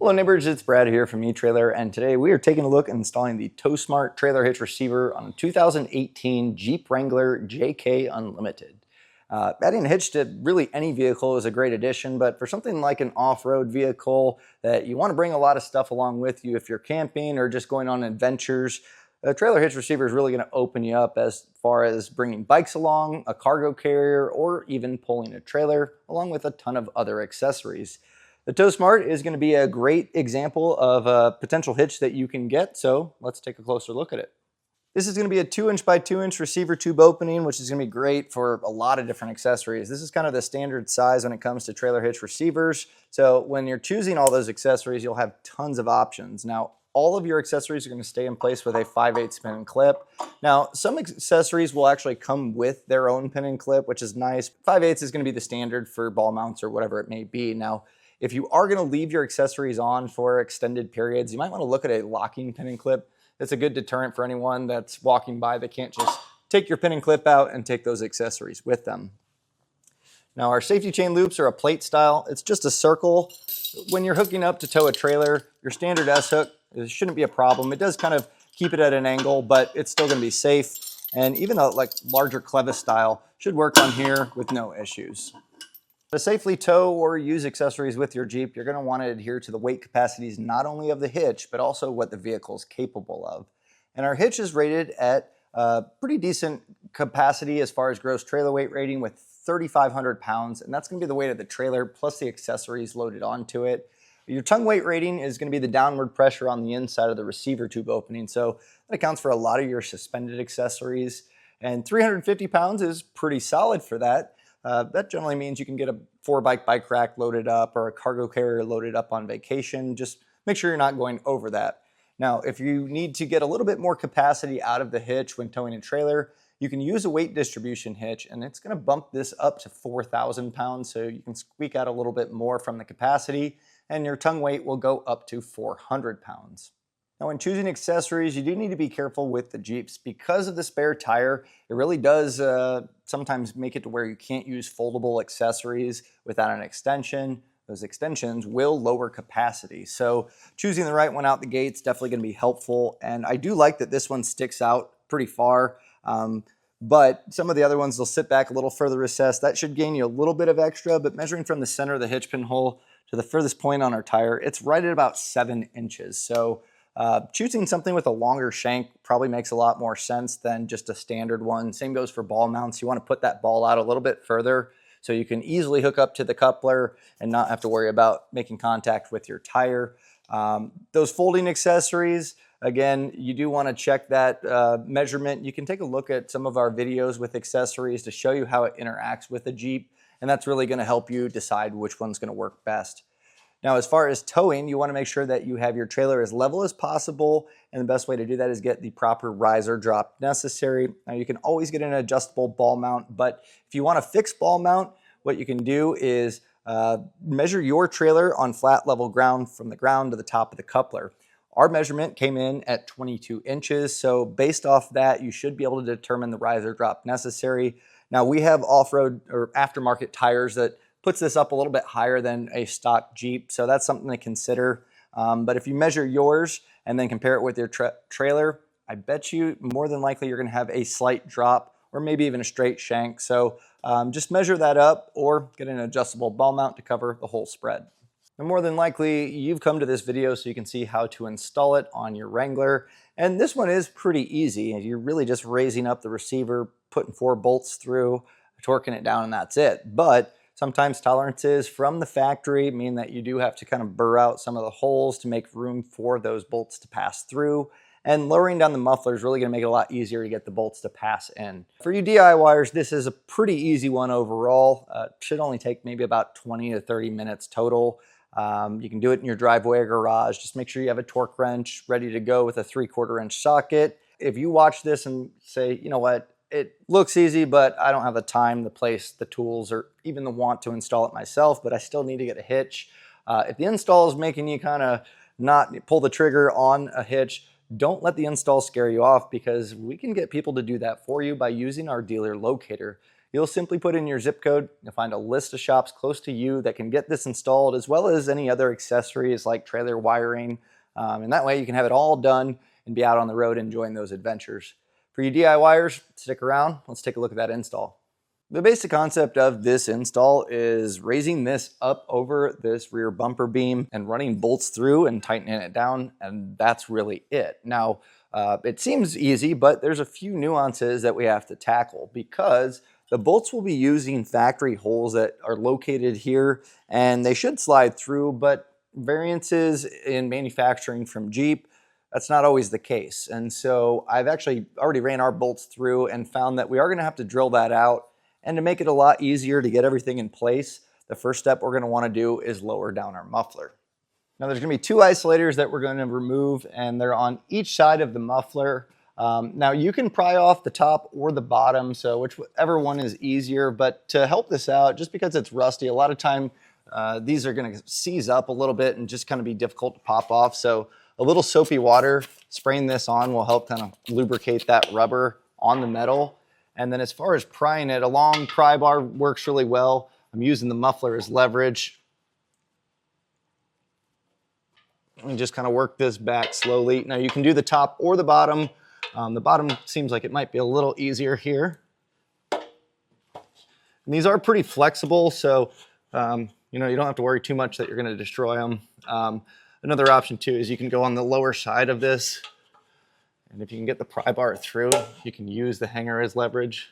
Hello neighbors, it's Brad here from eTrailer, and today we are taking a look at installing the TowSmart Trailer Hitch receiver on a 2018 Jeep Wrangler JK Unlimited. Adding a hitch to really any vehicle is a great addition, but for something like an off-road vehicle that you want to bring a lot of stuff along with you if you're camping or just going on adventures, a trailer hitch receiver is really going to open you up as far as bringing bikes along, a cargo carrier, or even pulling a trailer, along with a ton of other accessories. The TowSmart is going to be a great example of a potential hitch that you can get, so let's take a closer look at it. This is going to be a 2" by 2" receiver tube opening, which is going to be great for a lot of different accessories. This is kind of the standard size when it comes to trailer hitch receivers, so when you're choosing all those accessories, you'll have tons of options. Now, all of your accessories are going to stay in place with a 5/8 pin and clip. Now, some accessories will actually come with their own pin and clip, which is nice. 5/8 is going to be the standard for ball mounts or whatever it may be. Now, if you are going to leave your accessories on for extended periods, you might want to look at a locking pin and clip. It's a good deterrent for anyone that's walking by that can't just take your pin and clip out and take those accessories with them. Now, our safety chain loops are a plate style. It's just a circle. When you're hooking up to tow a trailer, your standard S-hook, it shouldn't be a problem. It does kind of keep it at an angle, but it's still going to be safe. And even a larger clevis style should work on here with no issues. To safely tow or use accessories with your Jeep, you're going to want to adhere to the weight capacities not only of the hitch, but also what the vehicle is capable of. And our hitch is rated at a pretty decent capacity as far as gross trailer weight rating with 3,500 pounds, and that's going to be the weight of the trailer plus the accessories loaded onto it. Your tongue weight rating is going to be the downward pressure on the inside of the receiver tube opening, so that accounts for a lot of your suspended accessories. And 350 pounds is pretty solid for that. That generally means you can get a 4-bike rack loaded up or a cargo carrier loaded up on vacation. Just make sure you're not going over that. Now, if you need to get a little bit more capacity out of the hitch when towing a trailer, you can use a weight distribution hitch, and it's going to bump this up to 4,000 pounds, so you can squeak out a little bit more from the capacity, and your tongue weight will go up to 400 pounds. Now, when choosing accessories, you do need to be careful with the Jeeps. Because of the spare tire, it really does sometimes make it to where you can't use foldable accessories without an extension. Those extensions will lower capacity. So choosing the right one out the gate is definitely going to be helpful. And I do like that this one sticks out pretty far. But some of the other ones, they'll sit back a little further recessed. That should gain you a little bit of extra, but measuring from the center of the hitch pin hole to the furthest point on our tire, it's right at about 7 inches. So choosing something with a longer shank probably makes a lot more sense than just a standard one. Same goes for ball mounts. You want to put that ball out a little bit further so you can easily hook up to the coupler and not have to worry about making contact with your tire. Those folding accessories, again, you do want to check that measurement. You can take a look at some of our videos with accessories to show you how it interacts with the Jeep, and that's really going to help you decide which one's going to work best. Now, as far as towing, you want to make sure that you have your trailer as level as possible, and the best way to do that is get the proper riser drop necessary. Now, you can always get an adjustable ball mount, but if you want a fixed ball mount, what you can do is measure your trailer on flat level ground from the ground to the top of the coupler. Our measurement came in at 22 inches, so based off that, you should be able to determine the riser drop necessary. Now, we have off-road or aftermarket tires that puts this up a little bit higher than a stock Jeep, so that's something to consider. But if you measure yours and then compare it with your trailer, I bet you more than likely you're going to have a slight drop or maybe even a straight shank. So just measure that up or get an adjustable ball mount to cover the whole spread. And more than likely, you've come to this video so you can see how to install it on your Wrangler. And this one is pretty easy. You're really just raising up the receiver, putting 4 bolts through, torquing it down, and that's it. But sometimes tolerances from the factory mean that you do have to kind of burr out some of the holes to make room for those bolts to pass through. And lowering down the muffler is really going to make it a lot easier to get the bolts to pass in. For you DIYers, this is a pretty easy one overall. Should only take maybe about 20 to 30 minutes total. You can do it in your driveway or garage. Just make sure you have a torque wrench ready to go with a 3/4 inch socket. If you watch this and say, you know what, it looks easy, but I don't have the time, the place, the tools, or even the want to install it myself, but I still need to get a hitch. If the install is making you kind of not pull the trigger on a hitch, don't let the install scare you off, because we can get people to do that for you by using our dealer locator. you'll simply put in your zip code. You'll find a list of shops close to you that can get this installed, as well as any other accessories like trailer wiring. And that way you can have it all done and be out on the road enjoying those adventures. For you DIYers, stick around. Let's take a look at that install. The basic concept of this install is raising this up over this rear bumper beam and running bolts through and tightening it down, and that's really it. Now, it seems easy, but there's a few nuances that we have to tackle because the bolts will be using factory holes that are located here, and they should slide through, but variances in manufacturing from Jeep, that's not always the case. And so I've actually already ran our bolts through and found that we are gonna have to drill that out. And to make it a lot easier to get everything in place, the first step we're gonna wanna do is lower down our muffler. Now there's gonna be two isolators that we're gonna remove, and they're on each side of the muffler. Now you can pry off the top or the bottom, so whichever one is easier, but to help this out, just because it's rusty, a lot of time these are gonna seize up a little bit and just kind of be difficult to pop off. So a little soapy water, spraying this on will help kind of lubricate that rubber on the metal. And then as far as prying it, a long pry bar works really well. I'm using the muffler as leverage. And just kind of work this back slowly. Now you can do the top or the bottom. The bottom seems like it might be a little easier here. And these are pretty flexible, so you don't have to worry too much that you're going to destroy them. Another option too is you can go on the lower side of this. And if you can get the pry bar through, you can use the hanger as leverage,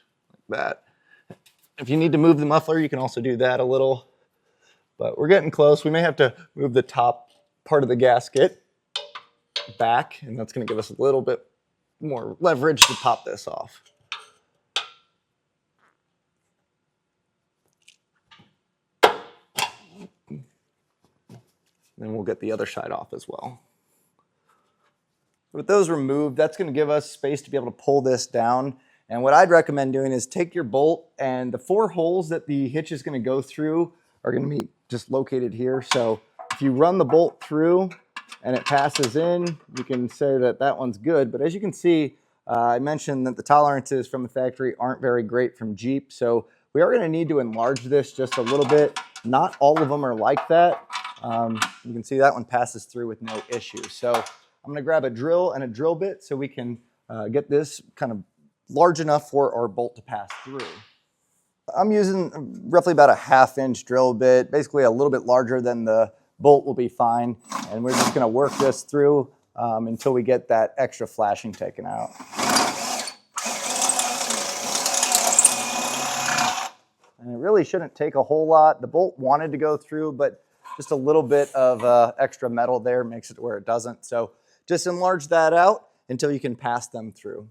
like that. If you need to move the muffler, you can also do that a little. But we're getting close. We may have to move the top part of the gasket back, and that's going to give us a little bit more leverage to pop this off. Then we'll get the other side off as well. With those removed, that's going to give us space to be able to pull this down. And what I'd recommend doing is take your bolt, and the 4 holes that the hitch is going to go through are going to be just located here. So if you run the bolt through and it passes in, you can say that that one's good. But as you can see, I mentioned that the tolerances from the factory aren't very great from Jeep. So we are going to need to enlarge this just a little bit. Not all of them are like that. You can see that one passes through with no issue. So I'm going to grab a drill and a drill bit so we can get this kind of large enough for our bolt to pass through. I'm using roughly about a 1/2 inch drill bit, basically a little bit larger than the bolt will be fine. And we're just going to work this through until we get that extra flashing taken out. And it really shouldn't take a whole lot. The bolt wanted to go through, but just a little bit of extra metal there makes it where it doesn't. So just enlarge that out until you can pass them through.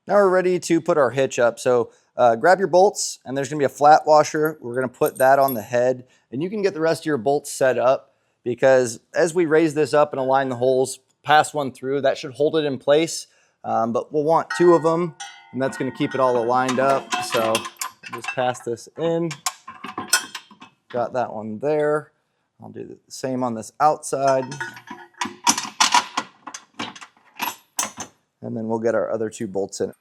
Now we're ready to put our hitch up. So grab your bolts, and there's gonna be a flat washer. We're gonna put that on the head, and you can get the rest of your bolts set up, because as we raise this up and align the holes, pass one through, that should hold it in place. But we'll want 2 of them, and that's gonna keep it all aligned up. So just pass this in. Got that one there. I'll do the same on this outside. And then we'll get our other 2 bolts in.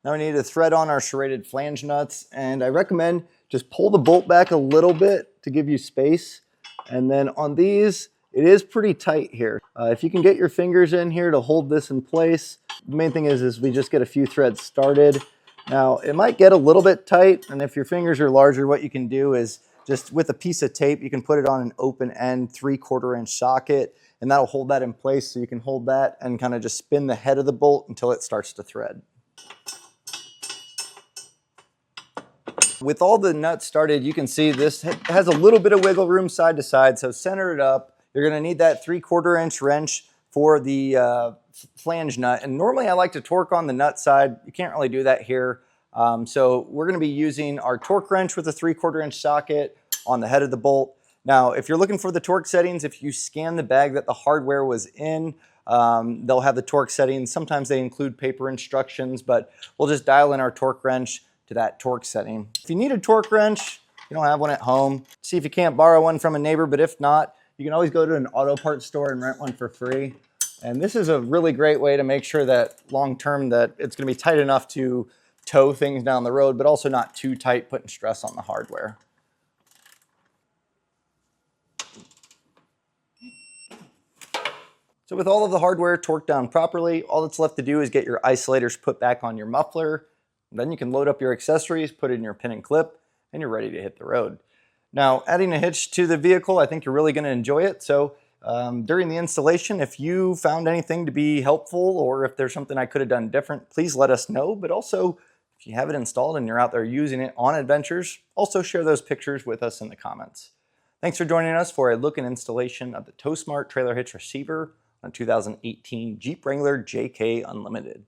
Now we need to thread on our serrated flange nuts, and I recommend just pull the bolt back a little bit to give you space. And then on these, it is pretty tight here. If you can get your fingers in here to hold this in place, the main thing is we just get a few threads started. Now it might get a little bit tight, and if your fingers are larger, what you can do is just with a piece of tape, you can put it on an open end 3/4 inch socket, and that'll hold that in place, so you can hold that and kind of just spin the head of the bolt until it starts to thread. With all the nuts started, you can see this has a little bit of wiggle room side to side, so center it up. You're gonna need that 3/4 inch wrench for the flange nut, and normally I like to torque on the nut side. You can't really do that here. So we're gonna be using our torque wrench with a 3/4 inch socket on the head of the bolt. Now, if you're looking for the torque settings, if you scan the bag that the hardware was in, They'll have the torque settings. Sometimes they include paper instructions, but we'll just dial in our torque wrench to that torque setting. If you need a torque wrench, you don't have one at home, see if you can't borrow one from a neighbor, but if not, you can always go to an auto parts store and rent one for free. And this is a really great way to make sure that long-term that it's going to be tight enough to tow things down the road, but also not too tight, putting stress on the hardware. So with all of the hardware torqued down properly, all that's left to do is get your isolators put back on your muffler. Then you can load up your accessories, put it in your pin and clip, and you're ready to hit the road. Now, adding a hitch to the vehicle, I think you're really going to enjoy it. So during the installation, if you found anything to be helpful or if there's something I could have done different, please let us know. But also, if you have it installed and you're out there using it on adventures, also share those pictures with us in the comments. Thanks for joining us for a look and installation of the TowSmart Trailer Hitch receiver on 2018 Jeep Wrangler JK Unlimited.